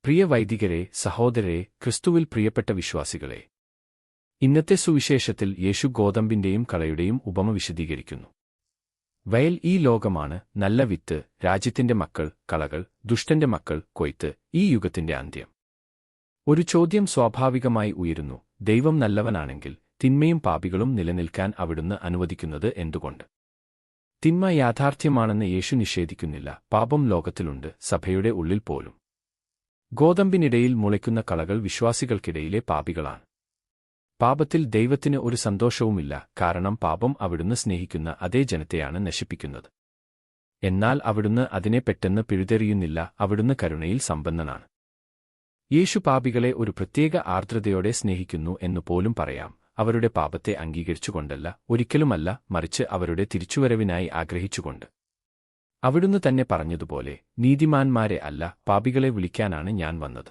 പ്രിയ വൈദികരെ, സഹോദരരെ, ക്രിസ്തുവിൽ പ്രിയപ്പെട്ട വിശ്വാസികളെ, ഇന്നത്തെ സുവിശേഷത്തിൽ യേശു ഗോതമ്പിന്റെയും കളയുടെയും ഉപമ വിശദീകരിക്കുന്നു. വയൽ ഈ ലോകമാണ്, നല്ല വിത്ത്, രാജ്യത്തിന്റെ മക്കൾ കളകൾ, ദുഷ്ടന്റെ മക്കൾ കൊയ്ത്ത്, ഈ യുഗത്തിന്റെ അന്ത്യം. ഒരു ചോദ്യം സ്വാഭാവികമായി ഉയരുന്നു: ദൈവം നല്ലവനാണെങ്കിൽ തിന്മയും പാപികളും നിലനിൽക്കാൻ അവിടുന്ന് അനുവദിക്കുന്നത് എന്തുകൊണ്ട്? തിന്മ യാഥാർത്ഥ്യമാണെന്ന് യേശു നിഷേധിക്കുന്നില്ല. പാപം ലോകത്തിലുണ്ട്, സഭയുടെ ഉള്ളിൽ പോലും. ഗോതമ്പിനിടയിൽ മുളയ്ക്കുന്ന കളകൾ വിശ്വാസികൾക്കിടയിലെ പാപികളാണ്. പാപത്തിൽ ദൈവത്തിന് ഒരു സന്തോഷവുമില്ല, കാരണം പാപം അവിടുന്ന് സ്നേഹിക്കുന്ന അതേ ജനത്തെയാണ് നശിപ്പിക്കുന്നത്. എന്നാൽ അവിടുന്ന് അതിനെ പെട്ടെന്ന് പിഴുതെറിയുന്നില്ല, അവിടുന്ന് കരുണയിൽ സമ്പന്നനാണ്. യേശു പാപികളെ ഒരു പ്രത്യേക ആർദ്രതയോടെ സ്നേഹിക്കുന്നു എന്നു പോലും പറയാം. അവരുടെ പാപത്തെ അംഗീകരിച്ചുകൊണ്ടല്ല, ഒരിക്കലുമല്ല, മറിച്ച് അവരുടെ തിരിച്ചുവരവിനായി ആഗ്രഹിച്ചുകൊണ്ട്. അവിടുന്ന് തന്നെ പറഞ്ഞതുപോലെ, നീതിമാന്മാരെ അല്ല, പാപികളെ വിളിക്കാനാണ് ഞാൻ വന്നത്.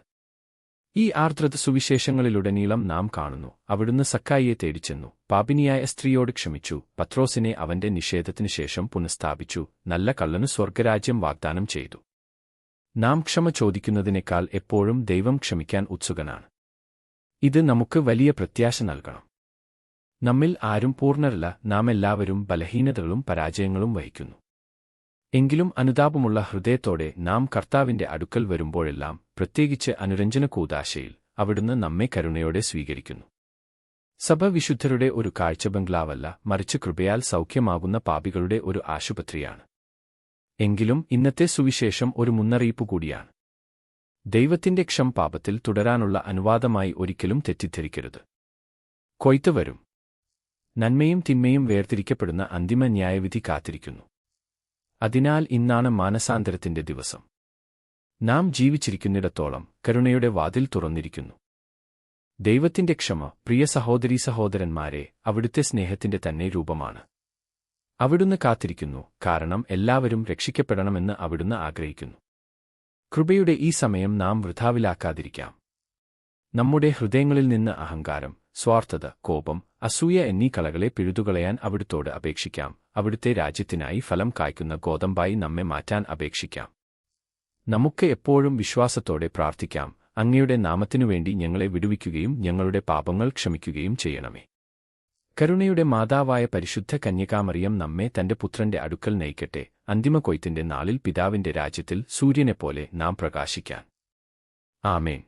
ഈ ആർദ്രത സുവിശേഷങ്ങളിലുടനീളം നാം കാണുന്നു. അവിടുന്ന് സക്കായിയെ തേടിച്ചെന്നു, പാപിനിയായ സ്ത്രീയോട് ക്ഷമിച്ചു, പത്രോസിനെ അവന്റെ നിഷേധത്തിനു ശേഷം പുനഃസ്ഥാപിച്ചു, നല്ല കള്ളനു സ്വർഗരാജ്യം വാഗ്ദാനം ചെയ്തു. നാം ക്ഷമ ചോദിക്കുന്നതിനേക്കാൾ എപ്പോഴും ദൈവം ക്ഷമിക്കാൻ ഉത്സുകനാണ്. ഇത് നമുക്ക് വലിയ പ്രത്യാശ നൽകണം. നമ്മിൽ ആരും പൂർണ്ണരല്ല, നാം എല്ലാവരും ബലഹീനതകളും പരാജയങ്ങളും വഹിക്കുന്നു. എങ്കിലും അനുതാപമുള്ള ഹൃദയത്തോടെ നാം കർത്താവിന്റെ അടുക്കൽ വരുമ്പോഴെല്ലാം, പ്രത്യേകിച്ച് അനുരഞ്ജന കൂദാശയിൽ, അവിടുന്ന് നമ്മെ കരുണയോടെ സ്വീകരിക്കുന്നു. സഭ വിശുദ്ധരുടെ ഒരു കാഴ്ച ബംഗ്ലാവല്ല, മറിച്ച് കൃപയാൽ സൗഖ്യമാകുന്ന പാപികളുടെ ഒരു ആശുപത്രിയാണ്. എങ്കിലും ഇന്നത്തെ സുവിശേഷം ഒരു മുന്നറിയിപ്പ് കൂടിയാണ്. ദൈവത്തിന്റെ ക്ഷമ പാപത്തിൽ തുടരാനുള്ള അനുവാദമായി ഒരിക്കലും തെറ്റിദ്ധരിക്കരുത്. കൊയ്ത്ത് വരും. നന്മയും തിന്മയും വേർതിരിക്കപ്പെടുന്ന അന്തിമ ന്യായവിധി കാത്തിരിക്കുന്നു. അതിനാൽ ഇന്നാണ് മാനസാന്തരത്തിന്റെ ദിവസം. നാം ജീവിച്ചിരിക്കുന്നിടത്തോളം കരുണയുടെ വാതിൽ തുറന്നിരിക്കുന്നു. ദൈവത്തിന്റെ ക്ഷമ, പ്രിയ സഹോദരീ സഹോദരന്മാരെ, അവിടുത്തെ സ്നേഹത്തിന്റെ തന്നെ രൂപമാണ്. അവിടുന്ന് കാത്തിരിക്കുന്നു, കാരണം എല്ലാവരും രക്ഷിക്കപ്പെടണമെന്ന് അവിടുന്ന് ആഗ്രഹിക്കുന്നു. കൃപയുടെ ഈ സമയം നാം വൃഥാവിലാക്കാതിരിക്കാം. നമ്മുടെ ഹൃദയങ്ങളിൽ നിന്ന് അഹങ്കാരം, സ്വാർത്ഥത, കോപം, അസൂയ എന്നീ കളകളെ പിഴുതുകളയാൻ അവിടുത്തോട് അപേക്ഷിക്കാം. അവിടുത്തെ രാജ്യത്തിനായി ഫലം കായ്ക്കുന്ന ഗോതമ്പായി നമ്മെ മാറ്റാൻ അപേക്ഷിക്കാം. നമുക്ക് എപ്പോഴും വിശ്വാസത്തോടെ പ്രാർത്ഥിക്കാം: അങ്ങയുടെ നാമത്തിനുവേണ്ടി ഞങ്ങളെ വിടുവിക്കുകയും ഞങ്ങളുടെ പാപങ്ങൾ ക്ഷമിക്കുകയും ചെയ്യണമേ. കരുണയുടെ മാതാവായ പരിശുദ്ധ കന്യകാമറിയം നമ്മെ തന്റെ പുത്രന്റെ അടുക്കൽ നയിക്കട്ടെ. അന്തിമ കൊയ്ത്തിന്റെ നാളിൽ പിതാവിന്റെ രാജ്യത്തിൽ സൂര്യനെപ്പോലെ നാം പ്രകാശിക്കാൻ. ആമേൻ.